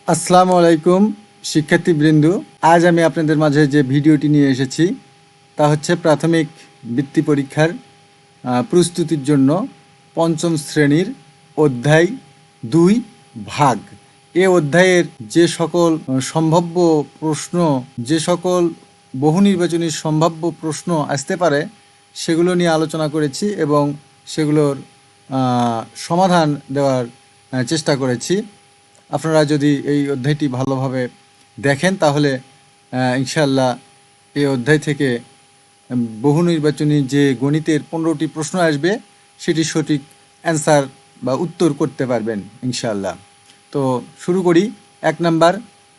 আসসালামু আলাইকুম শিক্ষার্থীবৃন্দ। আজ আমি আপনাদের মাঝে যে ভিডিওটি নিয়ে এসেছি তা হচ্ছে প্রাথমিক বৃত্তি পরীক্ষার প্রস্তুতির জন্য পঞ্চম শ্রেণীর অধ্যায় ২ ভাগ। এ অধ্যায়ের যে সকল সম্ভাব্য প্রশ্ন, যে সকল বহু নির্বাচনী সম্ভাব্য প্রশ্ন আসতে পারে সেগুলো নিয়ে আলোচনা করেছি এবং সেগুলোর সমাধান দেওয়ার চেষ্টা করেছি। আপনারা যদি এই অধ্যায়টি ভালোভাবে দেখেন তাহলে ইনশাআল্লাহ এই অধ্যায় থেকে বহু নির্বাচনী যে গণিতের 15টি প্রশ্ন আসবে সেটি সঠিক অ্যান্সার বা উত্তর করতে পারবেন ইনশাআল্লাহ। তো শুরু করি। ১ নাম্বার,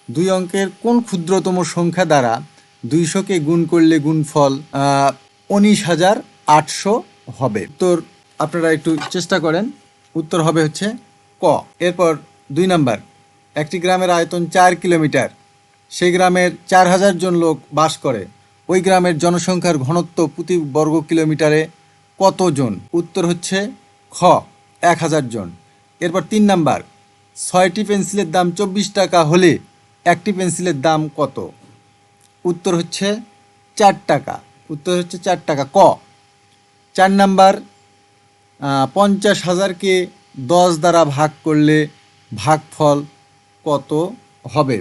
২ অঙ্কের কোন ক্ষুদ্রতম সংখ্যা দ্বারা ২০০কে গুণ করলে গুণফল ১৯,৮০০ হবে? উত্তর আপনারা একটু চেষ্টা করেন। উত্তর হবে হচ্ছে ক। এরপর ২ নাম্বার, একটি গ্রামের আয়তন ৪ কিলোমিটার, সেই গ্রামের ৪,০০০ জন লোক বাস করে, ওই গ্রামের জনসংখ্যার ঘনত্ব প্রতি বর্গ কিলোমিটারে কতজন? উত্তর হচ্ছে খ, ১,০০০ জন। এরপর ৩ নাম্বার, ৬টি পেন্সিলের দাম ২৪ টাকা হলে একটি পেন্সিলের দাম কত? উত্তর হচ্ছে ৪ টাকা। উত্তর হচ্ছে ৪ টাকা, ক। ৪ নাম্বার, ৫০,০০০কে ১০ দ্বারা ভাগ করলে ভাগফল কত হবে?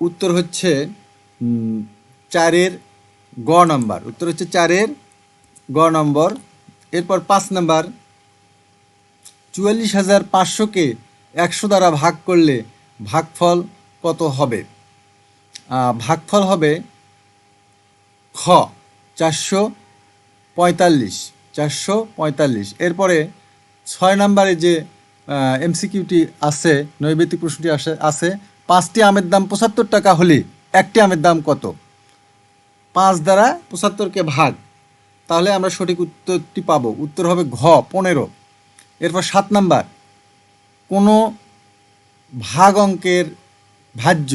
উত্তর হচ্ছে ৪-এর গ নম্বর। উত্তর হচ্ছে ৪-এর গ নম্বর। এরপর ৫ নাম্বার, ৪৪,৫০০কে ১০০ দ্বারা ভাগ করলে ভাগফল কত হবে? ভাগফল হবে খ, ৪৪৫। ৪৪৫। এরপরে ৬ নাম্বারে যে এমসিকিউটি আছে, নৈবেদিক প্রশ্নটি আছে ৫টি আমের দাম ৭৫ টাকা হলে একটি আমের দাম কত? ৫ দ্বারা ৭৫কে ভাগ, তাহলে আমরা সঠিক উত্তরটি পাব। উত্তর হবে ঘ, ১৫। এরপর ৭ নাম্বার, কোনো ভাগ অঙ্কের ভাজ্য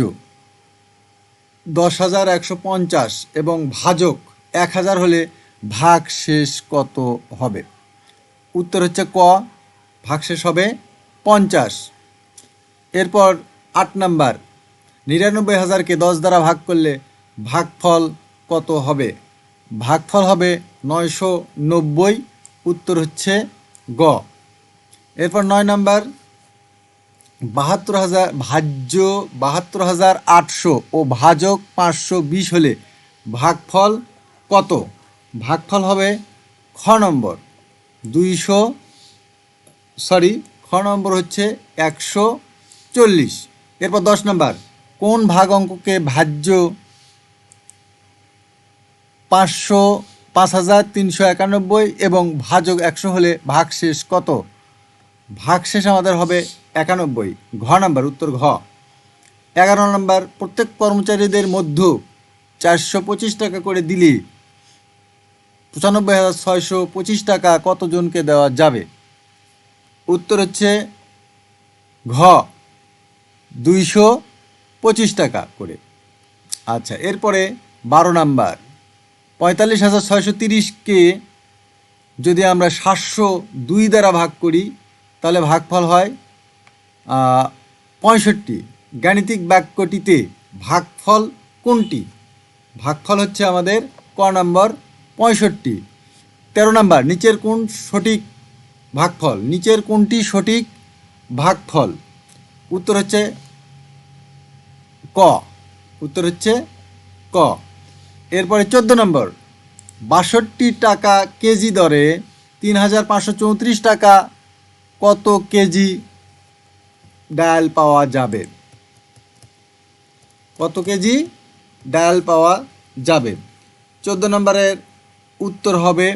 ১০,১৫০ এবং ভাজক ১,০০০ হলে ভাগ শেষ কত হবে? উত্তর হচ্ছে ক, ভাগশেষ হবে ৫০। এরপর ৮ নাম্বার, ৯৯,০০০কে ১০ দ্বারা ভাগ করলে ভাগফল কত হবে? ভাগফল হবে ৯৯০। উত্তর হচ্ছে গ। এরপর ৯ নাম্বার, ৭২,০০০ ভাজ্য ৭২,৮০০ ও ভাজক ৫২০ হলে ভাগফল কত? ভাগফল হবে খ নম্বর খ নম্বর হচ্ছে ১৪০। এরপর ১০ নম্বর, কোন ভাগ অঙ্ককে ভাজ্য ৫,৩৯১ এবং ভাজক ১০০ হলে ভাগশেষ কত? ভাগশেষ আমাদের হবে ৯১। ঘ নাম্বার, উত্তর ঘ। ১১ নম্বর, প্রত্যেক কর্মচারীদের মধ্যে ৪২৫ টাকা করে দিলে ৯৫,৬২৫ টাকা কতজনকে দেওয়া যাবে? উত্তর হচ্ছে ঘ, ২২৫ টাকা করে। আচ্ছা, এরপরে ১২ নাম্বার, ৪৫,৬৩০কে যদি আমরা ৭০২ দ্বারা ভাগ করি তাহলে ভাগফল হয় ৬৫। গাণিতিক বাক্যটিতে ভাগফল কোনটি? ভাগফল হচ্ছে আমাদের ক নম্বর ৬৫। ১৩ নাম্বার, নিচের কোন সঠিক ভাগফল? নিচের কোনটি সঠিক ভাগফল? উত্তর হচ্ছে ক। উত্তর হচ্ছে ক। এরপরে ১৪ নম্বর, ৬২ টাকা কেজি দরে ৩,৫৩৪ টাকা কত কেজি ডাল পাওয়া যাবে? কত কেজি ডাল পাওয়া যাবে? ১৪ নম্বরের উত্তর হবে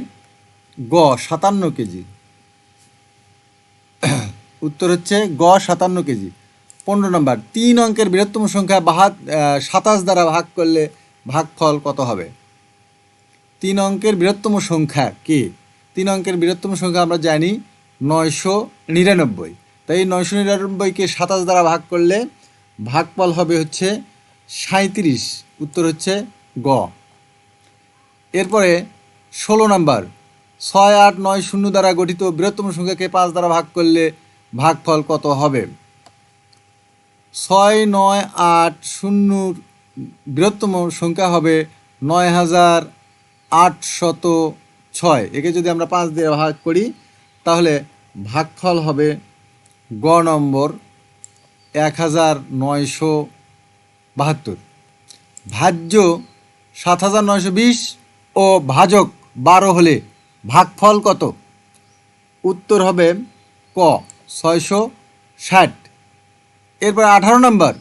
গ, ৫৭ কেজি। উত্তর হচ্ছে গ, ৫৭ কেজি। ১৫ নম্বর, ৩ অঙ্কের বৃহত্তম সংখ্যা ২৭ দ্বারা ভাগ করলে ভাগফল কত হবে? ৩ অঙ্কের বৃহত্তম সংখ্যা কে? ৩ অঙ্কের বৃহত্তম সংখ্যা আমরা জানি ৯৯৯। তাই ৯৯৯কে ২৭ দ্বারা ভাগ করলে ভাগফল হবে হচ্ছে ৩৭। উত্তর হচ্ছে গ। এরপরে ১৬ নম্বর, ৬৮৯০ দ্বারা গঠিত বৃহত্তম সংখ্যাকে ৫ দ্বারা ভাগ করলে ভাগফল কত হবে? 6980 বৃহত্তম সংখ্যা হবে 9806। একে যদি আমরা 5 দিয়ে ভাগ করি তাহলে ভাগফল হবে গ নম্বর 1972। ভাজ্য 7920 ও ভাজক 12 হলে ভাগফল কত? উত্তর হবে ক 660। এরপর 18 নম্বর,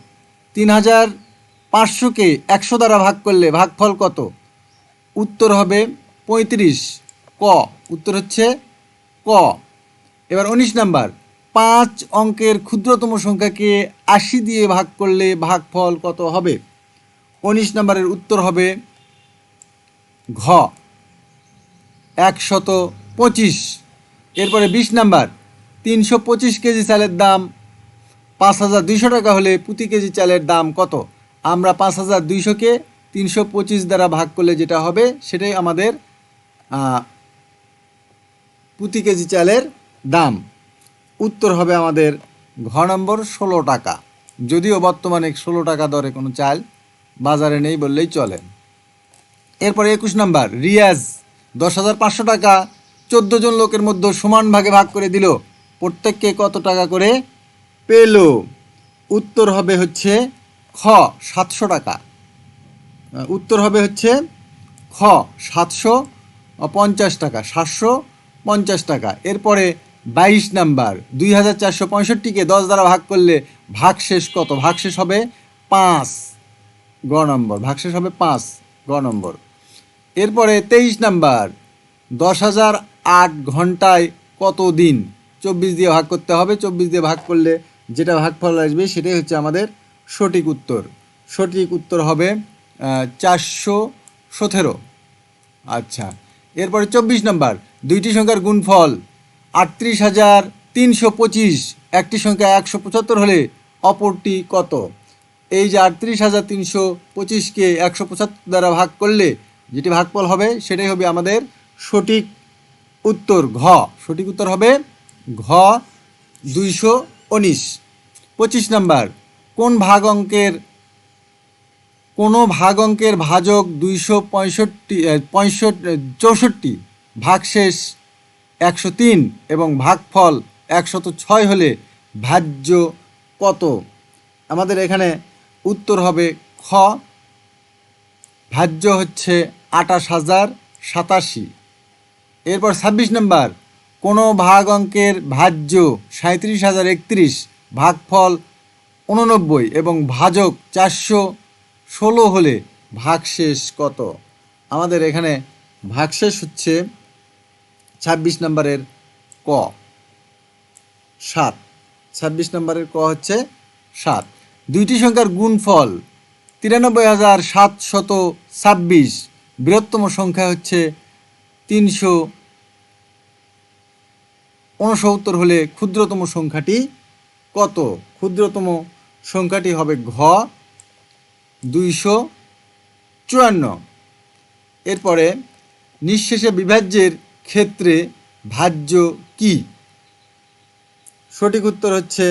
3500কে 100 দ্বারা ভাগ করলে ভাগফল কত? উত্তর হবে 35। ক, উত্তর হচ্ছে ক। এবার 19 নম্বর, 5 অঙ্কের ক্ষুদ্রতম সংখ্যাকে 80 দিয়ে ভাগ করলে ভাগফল কত হবে? 19 নম্বরের উত্তর হবে ঘ 125। এরপরে 20 নাম্বার, 325 কেজি চালের দাম 5200 টাকা হলে প্রতি কেজি চালের দাম কত? আমরা 5200কে 325 দ্বারা ভাগ করলে যেটা হবে সেটাই আমাদের প্রতি কেজি চালের দাম। উত্তর হবে আমাদের ঘ নম্বর 16 টাকা। যদিও বর্তমানে 16 টাকা দরে কোনো চাল বাজারে নেই বললেই চলে। এরপরে 21 নাম্বার, রিয়াজ 10,500 টাকা 14 জন লোকের মধ্যে সমান ভাগে ভাগ করে দিল, প্রত্যেককে কত টাকা করে পেল? উত্তর হবে হচ্ছে খ 700 টাকা। উত্তর হবে হচ্ছে খ 750 টাকা, 750 টাকা। এরপরে 22 নাম্বার, 2465কে 10 দ্বারা ভাগ করলে ভাগশেষ কত? ভাগশেষ হবে 5, গ নম্বর। ভাগশেষ হবে 5, গ নম্বর। এরপরে 23 নাম্বার, 10,008 ঘন্টায় কত দিন? 24 দিয়ে ভাগ করতে হবে। 24 দিয়ে ভাগ করলে যেটা ভাগফল আসবে সেটাই হচ্ছে আমাদের সঠিক উত্তর। সঠিক উত্তর হবে 417। আচ্ছা, এরপরে 24 নাম্বার, দুইটি সংখ্যার গুণফল 38,325। একটি সংখ্যা 175 হলে অপরটি কত? এই যে 38,325কে 175 দ্বারা ভাগ করলে যেটি ভাগফল হবে সেটাই হবে আমাদের সঠিক উত্তর ঘ। সঠিক উত্তর হবে ঘ 219। 25 নাম্বার, কোনো ভাগ অঙ্কের ভাজক 264 ভাগশেষ 103 এবং ভাগফল 106 হলে ভাজ্য কত? আমাদের এখানে উত্তর হবে খ, ভাজ্য হচ্ছে 28,087। এরপর 26 নম্বর, কোনো ভাগ অঙ্কের ভাজ্য 37,031 ভাগফল 89 এবং ভাজক 416 হলে ভাগশেষ কত? আমাদের এখানে ভাগশেষ হচ্ছে 26 নম্বরের ক 7। 26 নম্বরের ক হচ্ছে 7। দুইটি সংখ্যার গুণফল 93,726। বৃহত্তম সংখ্যা হচ্ছে 369 হলে ক্ষুদ্রতম সংখ্যাটি কত? ক্ষুদ্রতম সংখ্যাটি হবে ঘ 254। এরপরে নিঃশেষে বিভাজ্যের ক্ষেত্রে ভাজ্য কি? সঠিক উত্তর হচ্ছে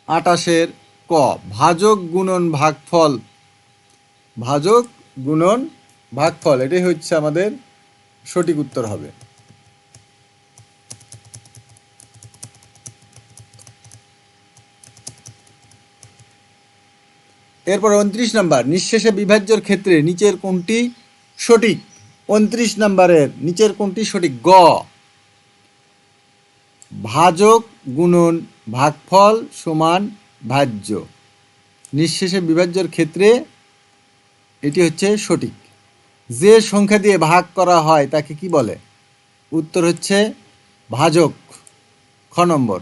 28-এর ক, ভাজক গুণন ভাগফল। ভাজক গুণন ভাগফল, এটাই হচ্ছে আমাদের সঠিক উত্তর হবে। এরপর 29 নাম্বার, নিঃশেষে বিভাজ্যের ক্ষেত্রে নিচের কোনটি সঠিক? 29 নাম্বারের নিচের কোনটি সঠিক? গ, ভাজক গুণন ভাগফল সমান ভাজ্য। নিঃশেষে বিভাজ্যের ক্ষেত্রে এটি হচ্ছে সঠিক। যে সংখ্যা দিয়ে ভাগ করা হয় তাকে কি বলে? উত্তর হচ্ছে ভাজক, খ নম্বর।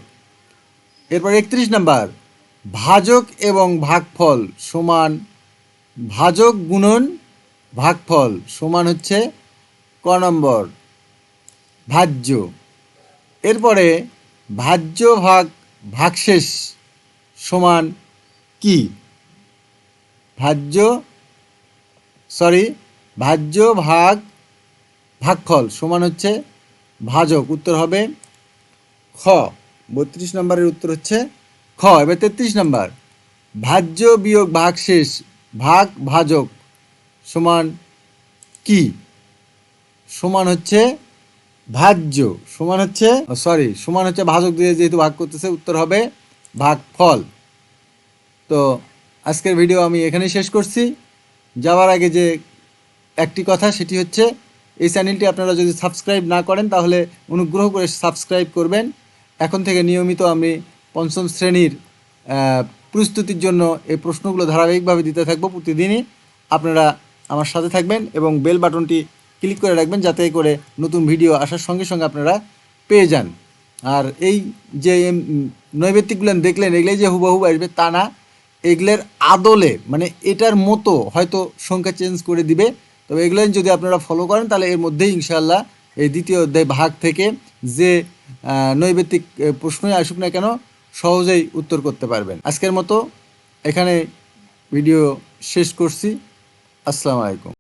এরপর 31 নাম্বার, ভাজক এবং ভাগফল সমান, ভাজক গুণন ভাগফল সমান হচ্ছে ক নম্বর ভাজ্য। এরপরে ভাজ্য ভাগ ভাগশেষ সমান কি? ভাজ্য ভাগ ভাগফল সমান হচ্ছে ভাজক। উত্তর হবে খ। 32 নম্বরের উত্তর হচ্ছে খ। এবার 33 নম্বর, ভাজ্য বিয়োগ ভাগশেষ ভাগ ভাজক সমান কি? সমান হচ্ছে ভাজ্য, সমান হচ্ছে সমান হচ্ছে ভাজক দিয়ে যেহেতু ভাগ করতেছে, উত্তর হবে ভাগফল। তো আজকের ভিডিও আমি এখানেই শেষ করছি। যাওয়ার আগে যে একটি কথা, সেটি হচ্ছে এই চ্যানেলটি আপনারা যদি সাবস্ক্রাইব না করেন তাহলে অনুগ্রহ করে সাবস্ক্রাইব করবেন। এখন থেকে নিয়মিত আমি পঞ্চম শ্রেণীর প্রস্তুতির জন্য এই প্রশ্নগুলো ধারাবাহিকভাবে দিতে থাকবো প্রতিদিনই। আপনারা আমার সাথে থাকবেন এবং বেল বাটনটি ক্লিক করে রাখবেন যাতে করে নতুন ভিডিও আসার সঙ্গে সঙ্গে আপনারা পেয়ে যান। আর এই যে নৈবেত্তিকগুলো দেখলেন, এগুলোই যে হুবহু আসবে তা না, এগুলোর আদলে মানে এটার মতো হয়তো সংখ্যা চেঞ্জ করে দিবে। তবে এগুলো যদি আপনারা ফলো করেন তাহলে এর মধ্যেই ইনশাআল্লাহ এই দ্বিতীয় অধ্যায় ভাগ থেকে যে নৈবেত্তিক প্রশ্নই আসুক না কেন সহজেই উত্তর করতে পারবেন। আজকের মতো এখানে ভিডিও শেষ করছি। আসসালামু আলাইকুম।